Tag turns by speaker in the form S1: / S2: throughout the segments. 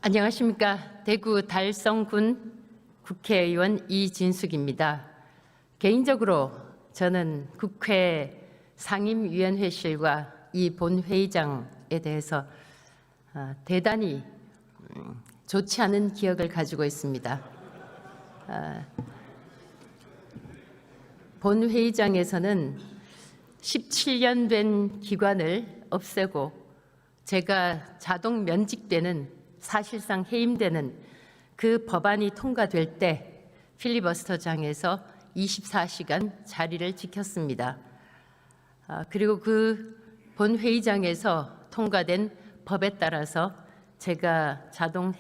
S1: 안녕하십니까. 대구 달성군 국회의원 이진숙입니다. 개인적으로 저는 국회 상임위원회실과 이 본회의장에 대해서 대단히 좋지 않은 기억을 가지고 있습니다. 본회의장에서는 17년 된 기관을 없애고 제가 자동 면직되는, 사실상 해임되는 그 법안이 통과될 때 필리버스터장에서 24시간 자리를 지켰습니다. 그리고 그 본회의장에서 통과된 법에 따라서 제가 자동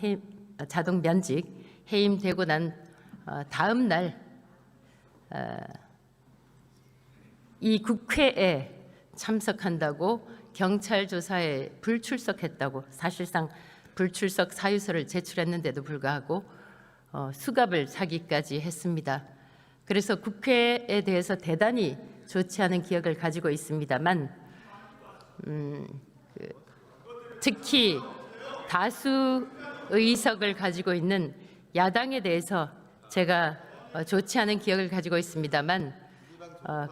S1: 면직, 해임되고 난 다음 날 이 국회에 참석한다고 경찰 조사에 불출석했다고, 사실상 불출석 사유서를 제출했는데도 불구하고 수갑을 사기까지 했습니다. 그래서 국회에 대해서 대단히 좋지 않은 기억을 가지고 있습니다만, 특히 다수 의석을 가지고 있는 야당에 대해서 제가 좋지 않은 기억을 가지고 있습니다만,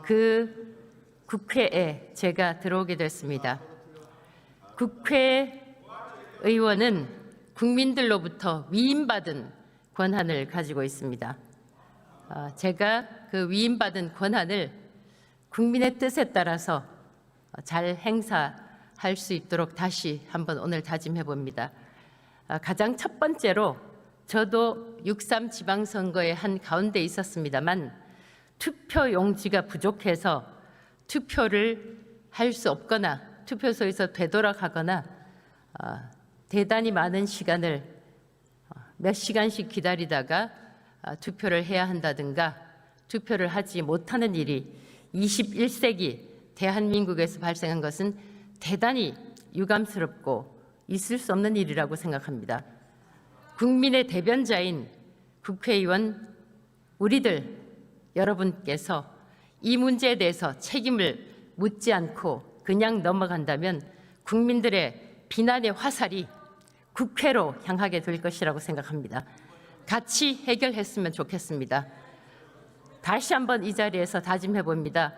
S1: 그 국회에 제가 들어오게 됐습니다. 국회의원은 국민들로부터 위임받은 권한을 가지고 있습니다. 제가 그 위임받은 권한을 국민의 뜻에 따라서 잘 행사할 수 있도록 다시 한번 오늘 다짐해 봅니다. 가장 첫 번째로, 저도 6.3 지방선거의 한 가운데 있었습니다만 투표 용지가 부족해서 투표를 할 수 없거나 투표소에서 되돌아가거나 대단히 많은 시간을 몇 시간씩 기다리다가 투표를 해야 한다든가 투표를 하지 못하는 일이 21세기 대한민국에서 발생한 것은 대단히 유감스럽고 있을 수 없는 일이라고 생각합니다. 국민의 대변자인 국회의원 우리들 여러분께서 이 문제에 대해서 책임을 묻지 않고 그냥 넘어간다면 국민들의 비난의 화살이 국회로 향하게 될 것이라고 생각합니다. 같이 해결했으면 좋겠습니다. 다시 한번 이 자리에서 다짐해 봅니다.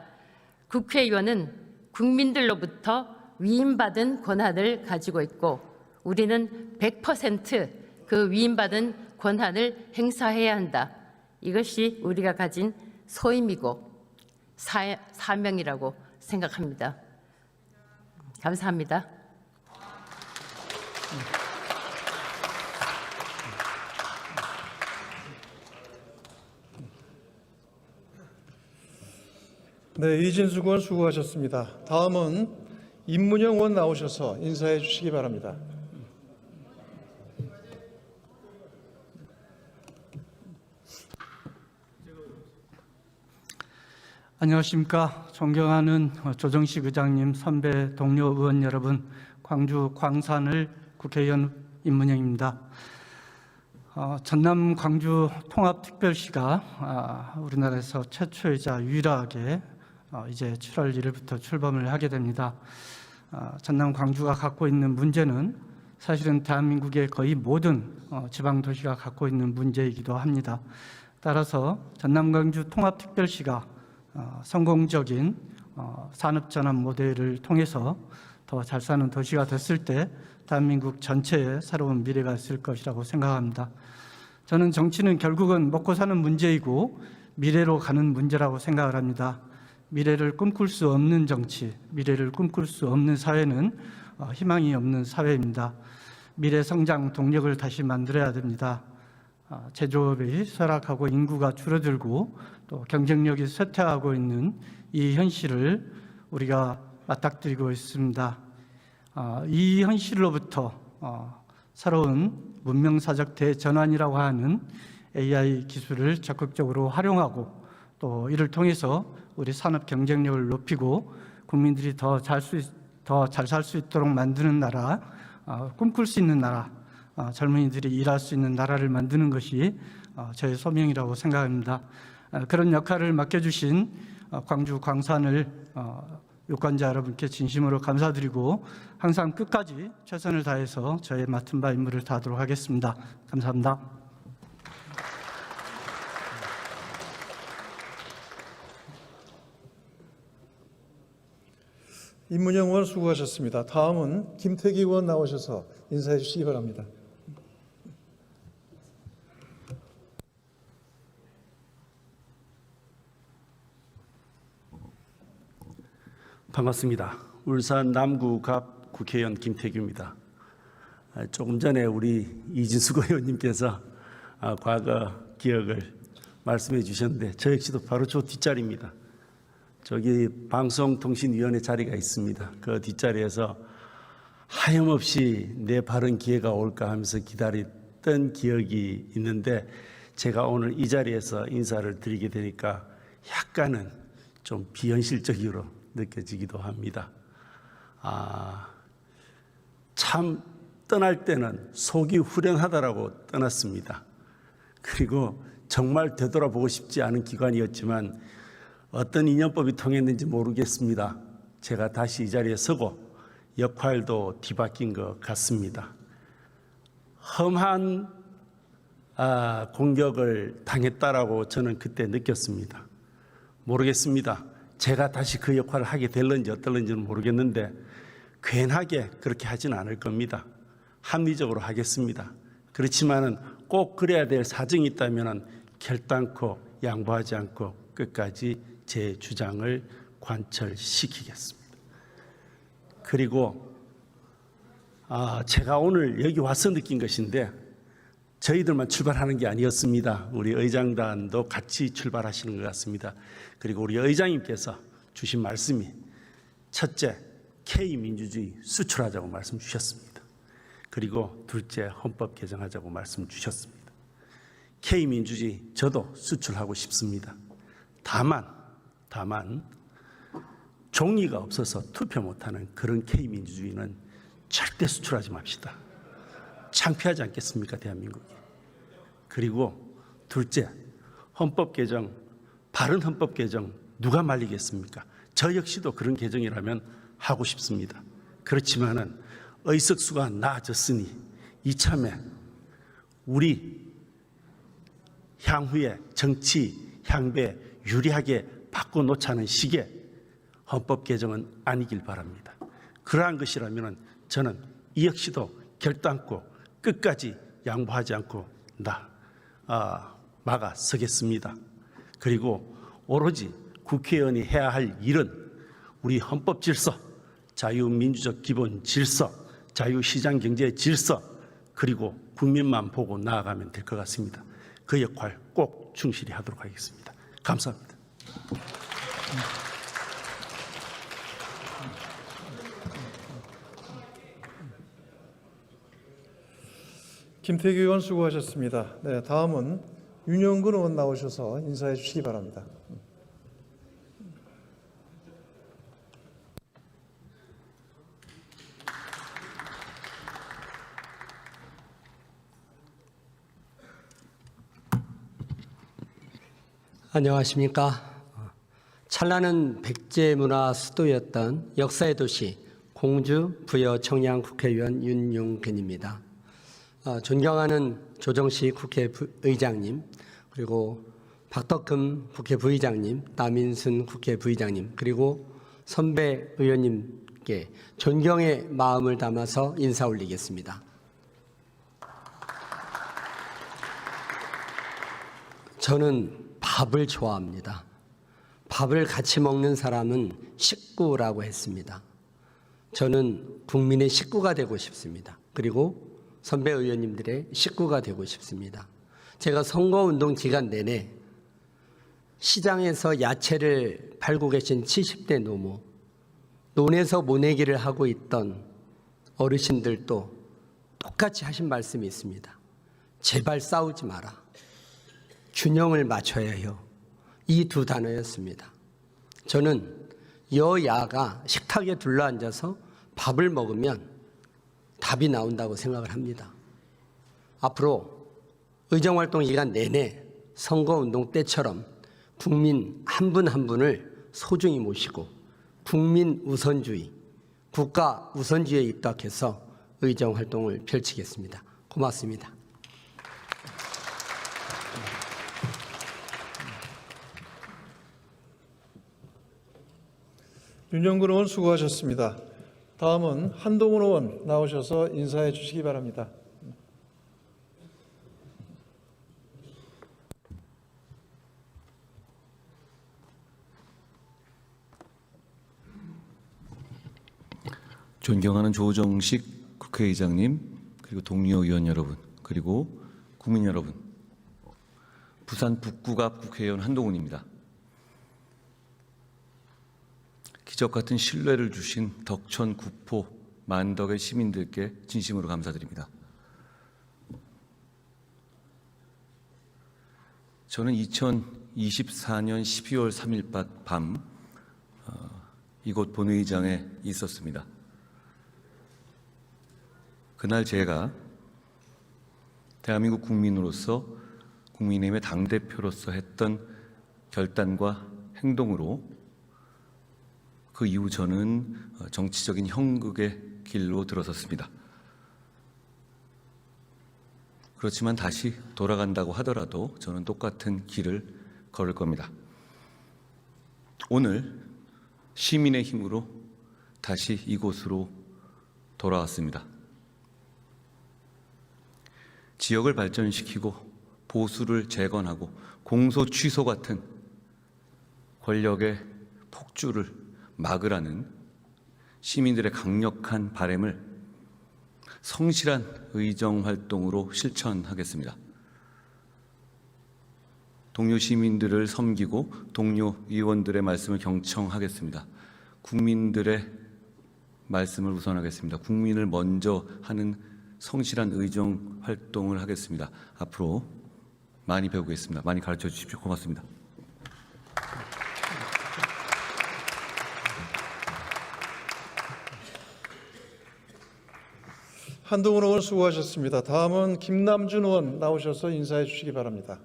S1: 국회의원은 국민들로부터 위임받은 권한을 가지고 있고 우리는 100% 그 위임받은 권한을 행사해야 한다. 이것이 우리가 가진 소임이고 사명이라고 생각합니다. 감사합니다.
S2: 네, 이진숙 의원 수고하셨습니다. 다음은 임문영 의원 나오셔서 인사해 주시기 바랍니다.
S3: 안녕하십니까. 존경하는 조정식 의장님, 선배 동료 의원 여러분, 광주 광산을 국회의원 임문영입니다. 전남 광주 통합특별시가 우리나라에서 최초이자 유일하게 이제 7월 1일부터 출범을 하게 됩니다. 전남 광주가 갖고 있는 문제는 사실은 대한민국의 거의 모든 지방도시가 갖고 있는 문제이기도 합니다. 따라서 전남 광주 통합특별시가 성공적인 산업전환 모델을 통해서 더 잘 사는 도시가 됐을 때 대한민국 전체의 새로운 미래가 있을 것이라고 생각합니다. 저는 정치는 결국은 먹고 사는 문제이고 미래로 가는 문제라고 생각을 합니다. 미래를 꿈꿀 수 없는 정치, 미래를 꿈꿀 수 없는 사회는 희망이 없는 사회입니다. 미래 성장 동력을 다시 만들어야 됩니다. 제조업이 쇠락하고 인구가 줄어들고 또 경쟁력이 쇠퇴하고 있는 이 현실을 우리가 맞닥뜨리고 있습니다. 이 현실로부터 새로운 문명사적 대전환이라고 하는 AI 기술을 적극적으로 활용하고 또 이를 통해서 우리 산업 경쟁력을 높이고 국민들이 더 잘 살 수 있도록 만드는 나라, 꿈꿀 수 있는 나라, 젊은이들이 일할 수 있는 나라를 만드는 것이 저의 소명이라고 생각합니다. 그런 역할을 맡겨주신 광주 광산을 유권자 여러분께 진심으로 감사드리고 항상 끝까지 최선을 다해서 저의 맡은 바 임무를 다하도록 하겠습니다. 감사합니다.
S2: 임문영 의원 수고하셨습니다. 다음은 김태기 의원 나오셔서 인사해 주시기 바랍니다.
S4: 반갑습니다. 울산 남구갑 국회의원 김태규입니다. 조금 전에 우리 이진숙 의원님께서 과거 기억을 말씀해 주셨는데 저 역시도 바로 저 뒷자리입니다. 저기 방송통신위원회 자리가 있습니다. 그 뒷자리에서 하염없이 내 바른 기회가 올까 하면서 기다렸던 기억이 있는데 제가 오늘 이 자리에서 인사를 드리게 되니까 약간은 좀 비현실적으로 느껴지기도 합니다. 참 떠날 때는 속이 후련하다라고 떠났습니다. 그리고 정말 되돌아보고 싶지 않은 기간이었지만 어떤 인연법이 통했는지 모르겠습니다. 제가 다시 이 자리에 서고 역할도 뒤바뀐 것 같습니다. 험한 공격을 당했다라고 저는 그때 느꼈습니다. 모르겠습니다. 제가 다시 그 역할을 하게 될런지 어떨런지는 모르겠는데 괜하게 그렇게 하지는 않을 겁니다. 합리적으로 하겠습니다. 그렇지만은 꼭 그래야 될 사정이 있다면 결단코 양보하지 않고 끝까지 제 주장을 관철시키겠습니다. 그리고 제가 오늘 여기 와서 느낀 것인데 저희들만 출발하는 게 아니었습니다. 우리 의장단도 같이 출발하시는 것 같습니다. 그리고 우리 의장님께서 주신 말씀이 첫째, K민주주의 수출하자고 말씀 주셨습니다. 그리고 둘째, 헌법 개정하자고 말씀 주셨습니다. K민주주의 저도 수출하고 싶습니다. 다만 종이가 없어서 투표 못하는 그런 K민주주의는 절대 수출하지 맙시다. 창피하지 않겠습니까, 대한민국이. 그리고 둘째, 헌법 개정, 바른 헌법 개정 누가 말리겠습니까? 저 역시도 그런 개정이라면 하고 싶습니다. 그렇지만은 의석수가 나아졌으니 이참에 우리 향후에 정치 향배 유리하게 바꿔놓자는 식의 헌법 개정은 아니길 바랍니다. 그러한 것이라면 저는 이 역시도 결단코 끝까지 양보하지 않고 막아서겠습니다. 그리고 오로지 국회의원이 해야 할 일은 우리 헌법 질서, 자유민주적 기본 질서, 자유시장 경제 질서, 그리고 국민만 보고 나아가면 될 것 같습니다. 그 역할 꼭 충실히 하도록 하겠습니다. 감사합니다.
S2: 김태기 의원 수고하셨습니다. 네, 다음은 윤영근 의원 나오셔서 인사해 주시기 바랍니다.
S5: 안녕하십니까. 찬란한 백제문화 수도였던 역사의 도시 공주 부여 청양 국회의원 윤용근입니다. 존경하는 조정식 국회의장님, 그리고 박덕흠 국회부의장님, 남인순 국회부의장님, 그리고 선배 의원님께 존경의 마음을 담아서 인사 올리겠습니다. 저는 밥을 좋아합니다. 밥을 같이 먹는 사람은 식구라고 했습니다. 저는 국민의 식구가 되고 싶습니다. 그리고 선배 의원님들의 식구가 되고 싶습니다. 제가 선거운동 기간 내내 시장에서 야채를 팔고 계신 70대 노모, 논에서 모내기를 하고 있던 어르신들도 똑같이 하신 말씀이 있습니다. 제발 싸우지 마라. 균형을 맞춰야 해요. 이 두 단어였습니다. 저는 여야가 식탁에 둘러앉아서 밥을 먹으면 답이 나온다고 생각을 합니다. 앞으로 의정활동 기간 내내 선거운동 때처럼 국민 한 분 한 분을 소중히 모시고 국민 우선주의, 국가 우선주의에 입각해서 의정 활동을 펼치겠습니다. 고맙습니다.
S2: 윤영근 의원 수고하셨습니다. 다음은 한동훈 의원 나오셔서 인사해 주시기 바랍니다.
S6: 존경하는 조정식 국회의장님, 그리고 동료 의원 여러분, 그리고 국민 여러분, 부산 북구갑 국회의원 한동훈입니다. 기적 같은 신뢰를 주신 덕천, 구포, 만덕의 시민들께 진심으로 감사드립니다. 저는 2024년 12월 3일 밤 이곳 본회의장에 있었습니다. 그날 제가 대한민국 국민으로서 국민의힘의 당대표로서 했던 결단과 행동으로 그 이후 저는 정치적인 형극의 길로 들어섰습니다. 그렇지만 다시 돌아간다고 하더라도 저는 똑같은 길을 걸을 겁니다. 오늘 시민의 힘으로 다시 이곳으로 돌아왔습니다. 지역을 발전시키고 보수를 재건하고 공소 취소 같은 권력의 폭주를 막으라는 시민들의 강력한 바람을 성실한 의정 활동으로 실천하겠습니다. 동료 시민들을 섬기고 동료 의원들의 말씀을 경청하겠습니다. 국민들의 말씀을 우선하겠습니다. 국민을 먼저 하는 성실한 의정 활동을 하겠습니다. 앞으로 많이 배우겠습니다. 많이 가르쳐 주십시오. 고맙습니다.
S2: 한동훈 의원 수고하셨습니다. 다음은 김남준 의원 나오셔서 인사해 주시기 바랍니다.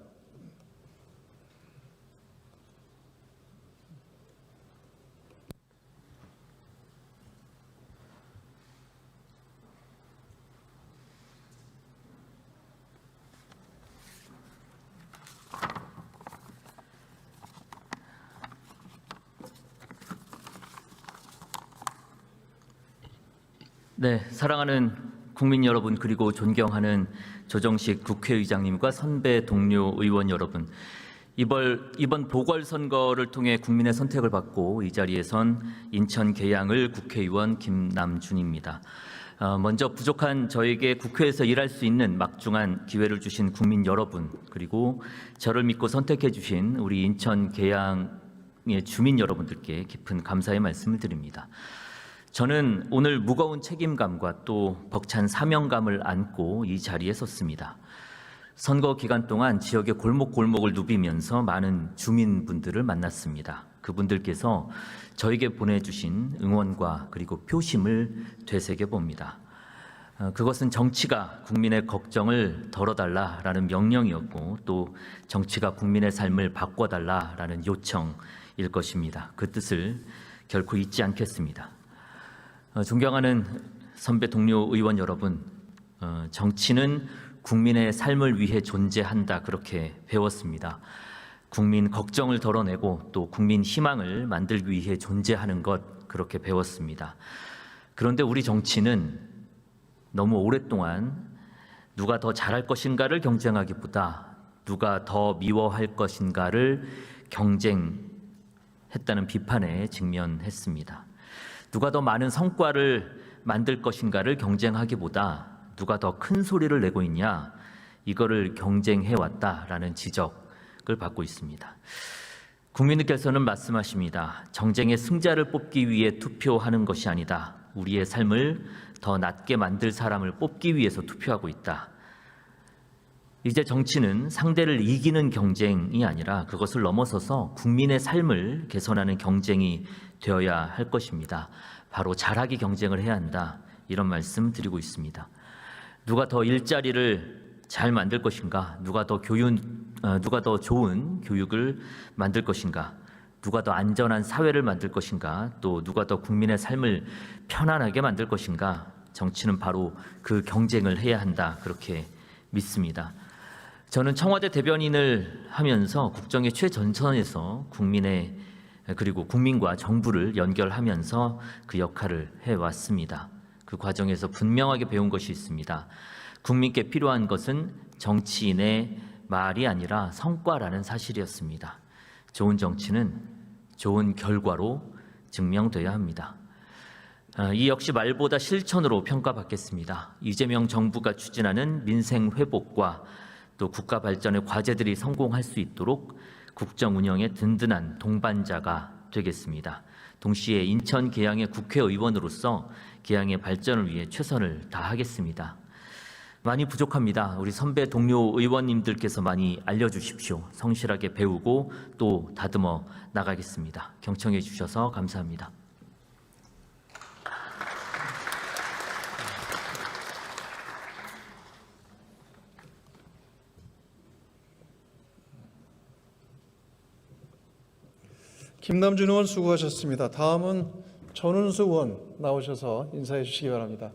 S7: 네, 사랑하는 국민 여러분, 그리고 존경하는 조정식 국회의장님과 선배 동료 의원 여러분, 이번 보궐선거를 통해 국민의 선택을 받고 이 자리에 선 인천 계양을 국회의원 김남준입니다. 먼저 부족한 저에게 국회에서 일할 수 있는 막중한 기회를 주신 국민 여러분, 그리고 저를 믿고 선택해 주신 우리 인천 계양의 주민 여러분들께 깊은 감사의 말씀을 드립니다. 저는 오늘 무거운 책임감과 또 벅찬 사명감을 안고 이 자리에 섰습니다. 선거 기간 동안 지역의 골목골목을 누비면서 많은 주민분들을 만났습니다. 그분들께서 저에게 보내주신 응원과 그리고 표심을 되새겨 봅니다. 그것은 정치가 국민의 걱정을 덜어달라라는 명령이었고, 또 정치가 국민의 삶을 바꿔달라라는 요청일 것입니다. 그 뜻을 결코 잊지 않겠습니다. 존경하는 선배 동료 의원 여러분, 정치는 국민의 삶을 위해 존재한다, 그렇게 배웠습니다. 국민 걱정을 덜어내고 또 국민 희망을 만들기 위해 존재하는 것, 그렇게 배웠습니다. 그런데 우리 정치는 너무 오랫동안 누가 더 잘할 것인가를 경쟁하기보다 누가 더 미워할 것인가를 경쟁했다는 비판에 직면했습니다. 누가 더 많은 성과를 만들 것인가를 경쟁하기보다 누가 더 큰 소리를 내고 있냐, 이거를 경쟁해왔다라는 지적을 받고 있습니다. 국민들께서는 말씀하십니다. 정쟁의 승자를 뽑기 위해 투표하는 것이 아니다. 우리의 삶을 더 낫게 만들 사람을 뽑기 위해서 투표하고 있다. 이제 정치는 상대를 이기는 경쟁이 아니라 그것을 넘어서서 국민의 삶을 개선하는 경쟁이 되어야 할 것입니다. 바로 잘하기 경쟁을 해야 한다, 이런 말씀 드리고 있습니다. 누가 더 일자리를 잘 만들 것인가, 누가 더 좋은 교육을 만들 것인가, 누가 더 안전한 사회를 만들 것인가, 또 누가 더 국민의 삶을 편안하게 만들 것인가, 정치는 바로 그 경쟁을 해야 한다, 그렇게 믿습니다. 저는 청와대 대변인을 하면서 국정의 최전선에서 그리고 국민과 정부를 연결하면서 그 역할을 해왔습니다. 그 과정에서 분명하게 배운 것이 있습니다. 국민께 필요한 것은 정치인의 말이 아니라 성과라는 사실이었습니다. 좋은 정치는 좋은 결과로 증명돼야 합니다. 이 역시 말보다 실천으로 평가받겠습니다. 이재명 정부가 추진하는 민생 회복과 또 국가 발전의 과제들이 성공할 수 있도록 국정 운영의 든든한 동반자가 되겠습니다. 동시에 인천 계양의 국회의원으로서 계양의 발전을 위해 최선을 다하겠습니다. 많이 부족합니다. 우리 선배 동료 의원님들께서 많이 알려주십시오. 성실하게 배우고 또 다듬어 나가겠습니다. 경청해 주셔서 감사합니다.
S2: 김남준 의원 수고하셨습니다. 다음은 전운수 의원 나오셔서 인사해 주시기 바랍니다.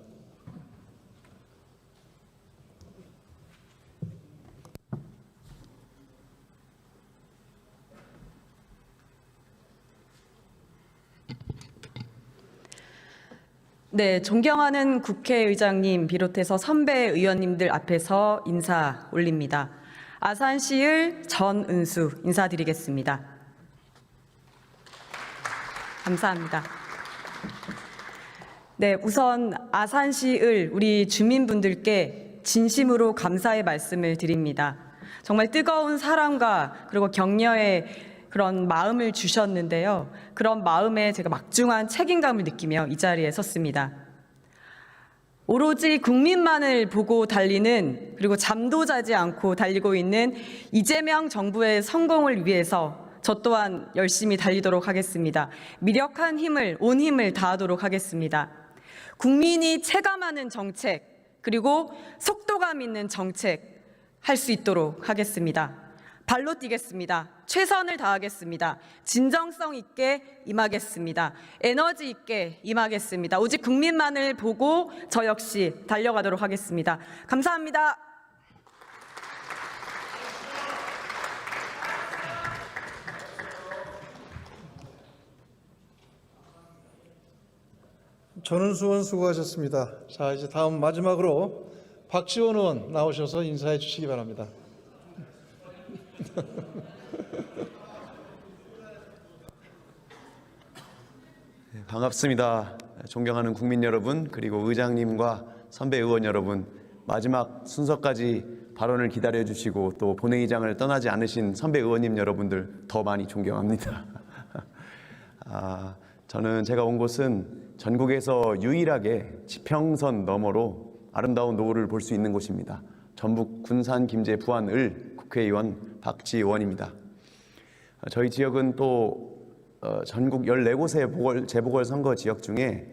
S8: 네, 존경하는 국회의장님 비롯해서 선배 의원님들 앞에서 인사 올립니다. 아산시을 전은수 인사드리겠습니다. 감사합니다. 네, 우선 아산시을 우리 주민분들께 진심으로 감사의 말씀을 드립니다. 정말 뜨거운 사랑과 그리고 격려의 그런 마음을 주셨는데요. 그런 마음에 제가 막중한 책임감을 느끼며 이 자리에 섰습니다. 오로지 국민만을 보고 달리는, 그리고 잠도 자지 않고 달리고 있는 이재명 정부의 성공을 위해서 저 또한 열심히 달리도록 하겠습니다. 미력한 힘을, 온 힘을 다하도록 하겠습니다. 국민이 체감하는 정책, 그리고 속도감 있는 정책 할 수 있도록 하겠습니다. 발로 뛰겠습니다. 최선을 다하겠습니다. 진정성 있게 임하겠습니다. 에너지 있게 임하겠습니다. 오직 국민만을 보고 저 역시 달려가도록 하겠습니다. 감사합니다.
S2: 전운수 의원 수고하셨습니다. 자, 이제 다음 마지막으로 박지원 의원 나오셔서 인사해 주시기 바랍니다.
S9: 반갑습니다. 존경하는 국민 여러분, 그리고 의장님과 선배 의원 여러분, 마지막 순서까지 발언을 기다려주시고 또 본회의장을 떠나지 않으신 선배 의원님 여러분들 더 많이 존경합니다. 제가 온 곳은 전국에서 유일하게 지평선 너머로 아름다운 노을을 볼 수 있는 곳입니다. 전북 군산 김제 부안을 국회의원 박지원입니다. 저희 지역은 또 전국 14곳의 재보궐선거 지역 중에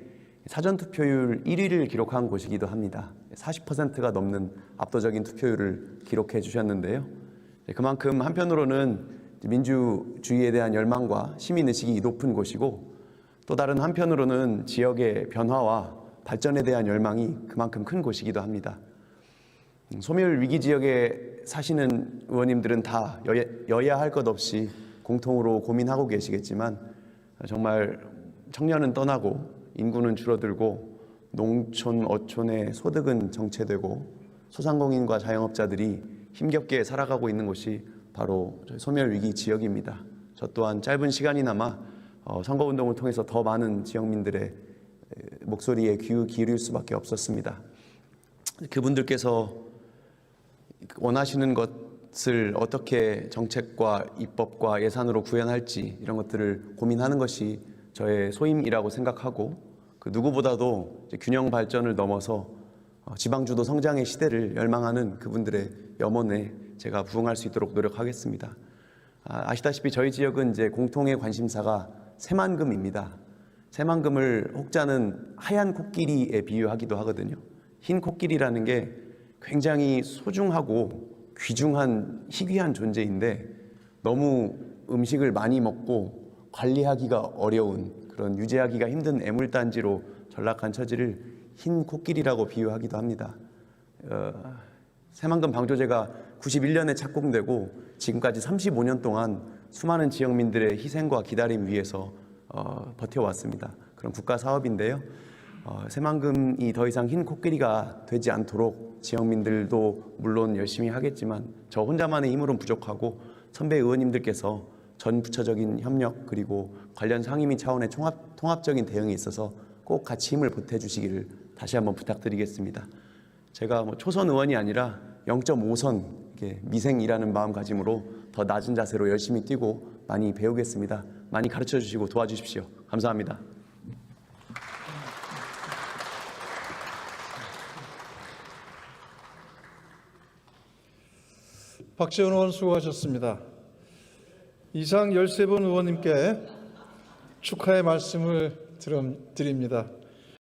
S9: 사전투표율 1위를 기록한 곳이기도 합니다. 40%가 넘는 압도적인 투표율을 기록해 주셨는데요. 그만큼 한편으로는 민주주의에 대한 열망과 시민의식이 높은 곳이고, 또 다른 한편으로는 지역의 변화와 발전에 대한 열망이 그만큼 큰 곳이기도 합니다. 소멸 위기 지역에 사시는 의원님들은 다 여야 할 것 없이 공통으로 고민하고 계시겠지만, 정말 청년은 떠나고 인구는 줄어들고 농촌, 어촌의 소득은 정체되고 소상공인과 자영업자들이 힘겹게 살아가고 있는 곳이 바로 소멸 위기 지역입니다. 저 또한 짧은 시간이나마 선거운동을 통해서 더 많은 지역민들의 목소리에 귀 기울일 수밖에 없었습니다. 그분들께서 원하시는 것을 어떻게 정책과 입법과 예산으로 구현할지 이런 것들을 고민하는 것이 저의 소임이라고 생각하고, 그 누구보다도 균형 발전을 넘어서 지방주도 성장의 시대를 열망하는 그분들의 염원에 제가 부응할 수 있도록 노력하겠습니다. 아시다시피 저희 지역은 이제 공통의 관심사가 새만금입니다. 새만금을 혹자는 하얀 코끼리에 비유하기도 하거든요. 흰 코끼리라는 게 굉장히 소중하고 귀중한 희귀한 존재인데, 너무 음식을 많이 먹고 관리하기가 어려운 그런 유지하기가 힘든 애물단지로 전락한 처지를 흰 코끼리라고 비유하기도 합니다. 새만금 방조제가 91년에 착공되고 지금까지 35년 동안 수많은 지역민들의 희생과 기다림 위에서 버텨왔습니다. 그런 국가 사업인데요. 새만금이 더 이상 흰 코끼리가 되지 않도록 지역민들도 물론 열심히 하겠지만 저 혼자만의 힘으로는 부족하고 선배 의원님들께서 전 부처적인 협력 그리고 관련 상임위 차원의 통합적인 대응에 있어서 꼭 같이 힘을 보태주시기를 다시 한번 부탁드리겠습니다. 제가 초선 의원이 아니라 0.5선 미생이라는 마음가짐으로 더 낮은 자세로 열심히 뛰고 많이 배우겠습니다. 많이 가르쳐 주시고 도와주십시오. 감사합니다.
S2: 박지원 의원 수고하셨습니다. 이상 13분 의원님께 축하의 말씀을 드립니다.